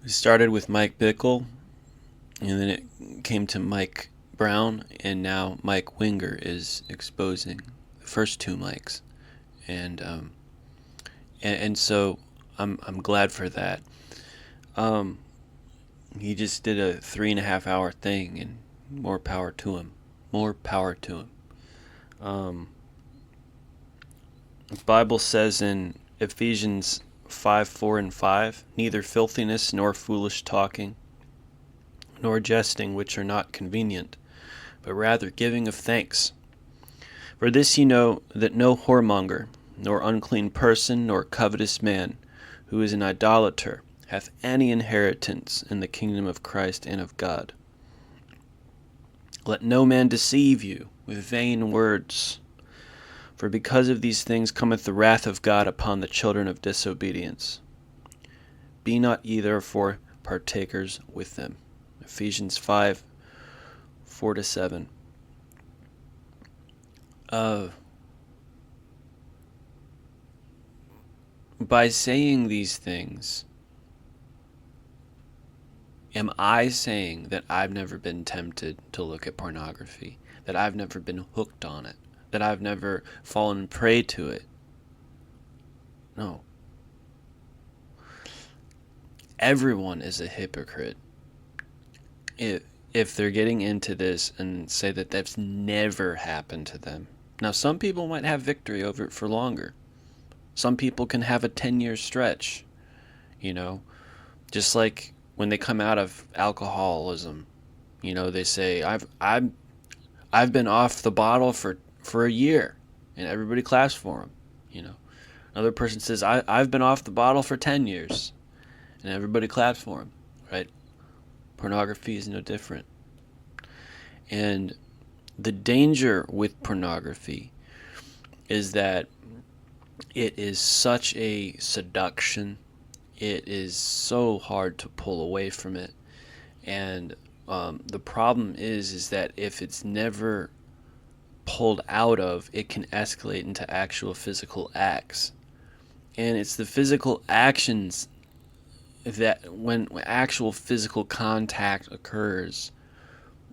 We started with Mike Bickle, and then it came to Mike Brown, and now Mike Winger is exposing the first two Mikes, and so I'm glad for that. Um, he just did a 3.5 hour thing, and more power to him. More power to him. The Bible says in Ephesians 5:4 and 5, neither filthiness nor foolish talking, nor jesting, which are not convenient, but rather giving of thanks. For this ye know, that no whoremonger, nor unclean person, nor covetous man, who is an idolater, hath any inheritance in the kingdom of Christ and of God. Let no man deceive you with vain words, for because of these things cometh the wrath of God upon the children of disobedience. Be not ye therefore partakers with them. Ephesians 5:4-7. By saying these things, am I saying that I've never been tempted to look at pornography, that I've never been hooked on it, that I've never fallen prey to it? No. Everyone is a hypocrite if they're getting into this and say that that's never happened to them. Now, some people might have victory over it for longer. Some people can have a 10-year stretch, just like when they come out of alcoholism, they say, I've been off the bottle for a year, and everybody claps for them. Another person says, I've been off the bottle for 10 years, and everybody claps for them, right? Pornography is no different. And the danger with pornography is that it is such a seduction. It is so hard to pull away from it. And the problem is that if it's never pulled out of, it can escalate into actual physical acts. And it's the physical actions that when actual physical contact occurs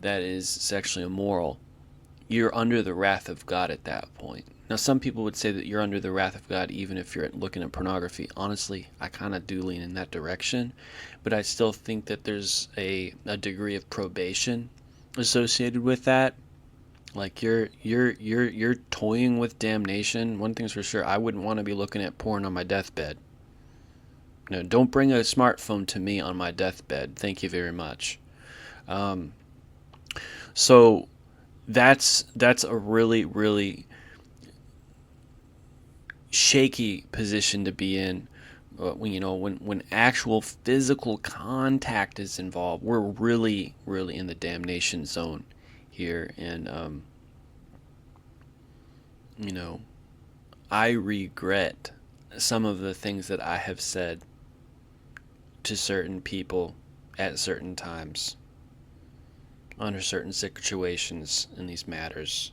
that is sexually immoral. You're under the wrath of God at that point. Now, some people would say that you're under the wrath of God even if you're looking at pornography. Honestly, I kind of do lean in that direction, but I still think that there's a degree of probation associated with that. Like you're toying with damnation. One thing's for sure, I wouldn't want to be looking at porn on my deathbed. No, don't bring a smartphone to me on my deathbed. Thank you very much. So that's a really, really shaky position to be in. When actual physical contact is involved, we're really, really in the damnation zone here. And I regret some of the things that I have said to certain people at certain times under certain situations in these matters.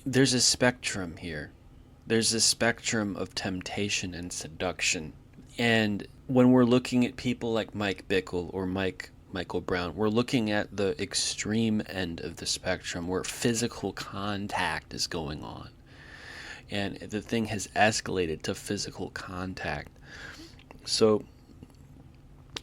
There's a spectrum here. There's a spectrum of temptation and seduction. And when we're looking at people like Mike Bickle or Michael Brown, we're looking at the extreme end of the spectrum where physical contact is going on. And the thing has escalated to physical contact. So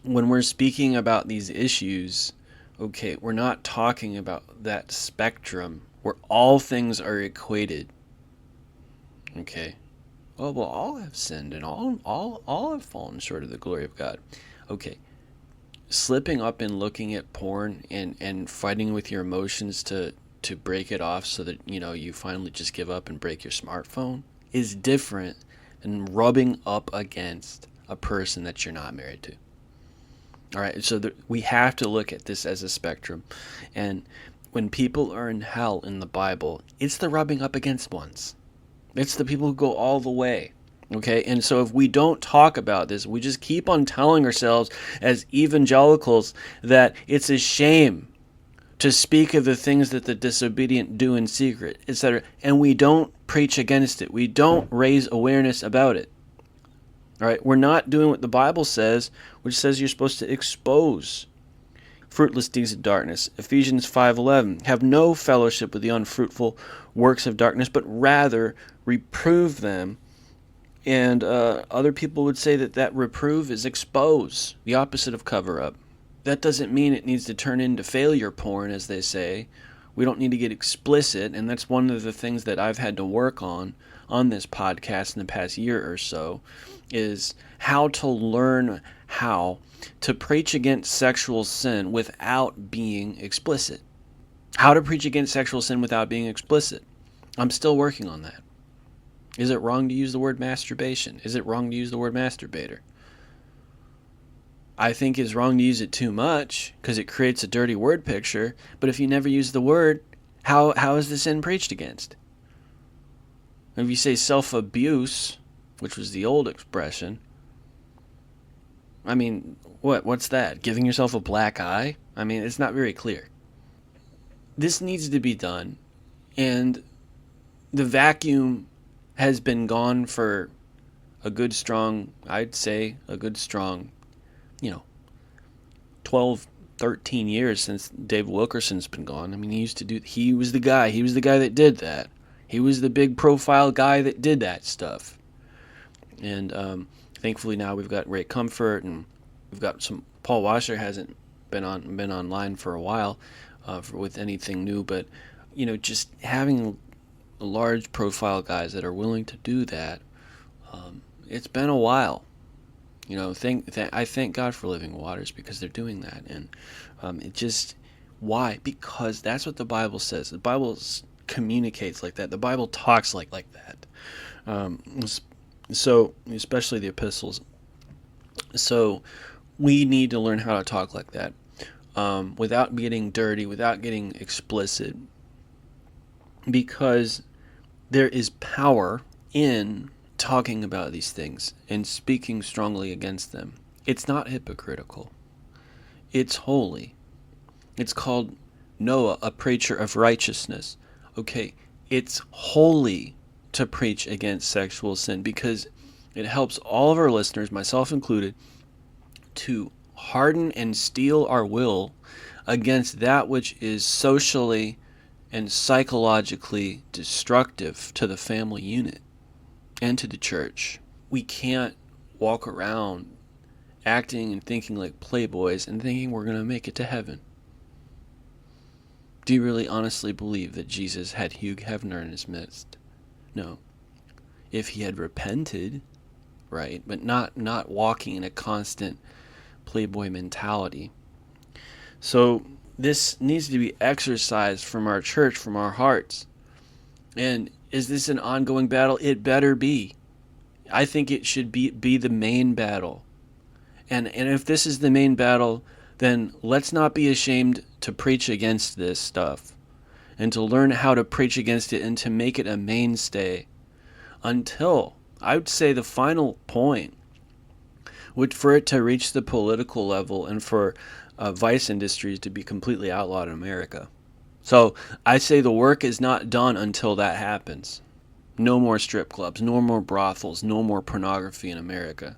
when we're speaking about these issues, okay, we're not talking about that spectrum where all things are equated. Okay. Oh, well, all have sinned and all have fallen short of the glory of God. Okay. Slipping up and looking at porn and fighting with your emotions to break it off so that, you finally just give up and break your smartphone is different than rubbing up against a person that you're not married to. All right, so we have to look at this as a spectrum. And when people are in hell in the Bible, it's the rubbing up against ones. It's the people who go all the way. Okay, and so if we don't talk about this, we just keep on telling ourselves as evangelicals that it's a shame to speak of the things that the disobedient do in secret, etc. And we don't preach against it. We don't raise awareness about it. All right, we're not doing what the Bible says, which says you're supposed to expose fruitless deeds of darkness. Ephesians 5:11, have no fellowship with the unfruitful works of darkness, but rather reprove them. And other people would say that reprove is expose, the opposite of cover up. That doesn't mean it needs to turn into failure porn, as they say. We don't need to get explicit, and that's one of the things that I've had to work on this podcast in the past year or so, is how to learn how to preach against sexual sin without being explicit. How to preach against sexual sin without being explicit. I'm still working on that. Is it wrong to use the word masturbation? Is it wrong to use the word masturbator? I think it's wrong to use it too much because it creates a dirty word picture. But if you never use the word, how is the sin preached against? If you say self-abuse, which was the old expression, I mean, what's that? Giving yourself a black eye? I mean, it's not very clear. This needs to be done, and the vacuum has been gone for a good strong, I'd say, 12, 13 years since Dave Wilkerson's been gone. I mean, he was the guy that did that. He was the big profile guy that did that stuff. And thankfully now we've got Ray Comfort, and we've got Paul Washer hasn't been online for a while with anything new, but just having large profile guys that are willing to do that, it's been a while. I thank God for Living Waters because they're doing that. And why? Because that's what the Bible says. The Bible communicates like that. The Bible talks like that. So, especially the epistles. So, we need to learn how to talk like that without getting dirty, without getting explicit, because there is power in talking about these things and speaking strongly against them. It's not hypocritical. It's holy. It's called Noah, a preacher of righteousness. Okay, it's holy to preach against sexual sin because it helps all of our listeners, myself included, to harden and steel our will against that which is socially and psychologically destructive to the family unit and to the church. We can't walk around acting and thinking like playboys and thinking we're going to make it to heaven. Do you really honestly believe that Jesus had Hugh Hefner in his midst? No. If he had repented, right, but not walking in a constant playboy mentality. So this needs to be exercised from our church, from our hearts. And is this an ongoing battle? It better be. I think it should be the main battle. And if this is the main battle, then let's not be ashamed to preach against this stuff and to learn how to preach against it and to make it a mainstay until, I would say, the final point would for it to reach the political level and for vice industries to be completely outlawed in America. So I say the work is not done until that happens. No more strip clubs, no more brothels, no more pornography in America.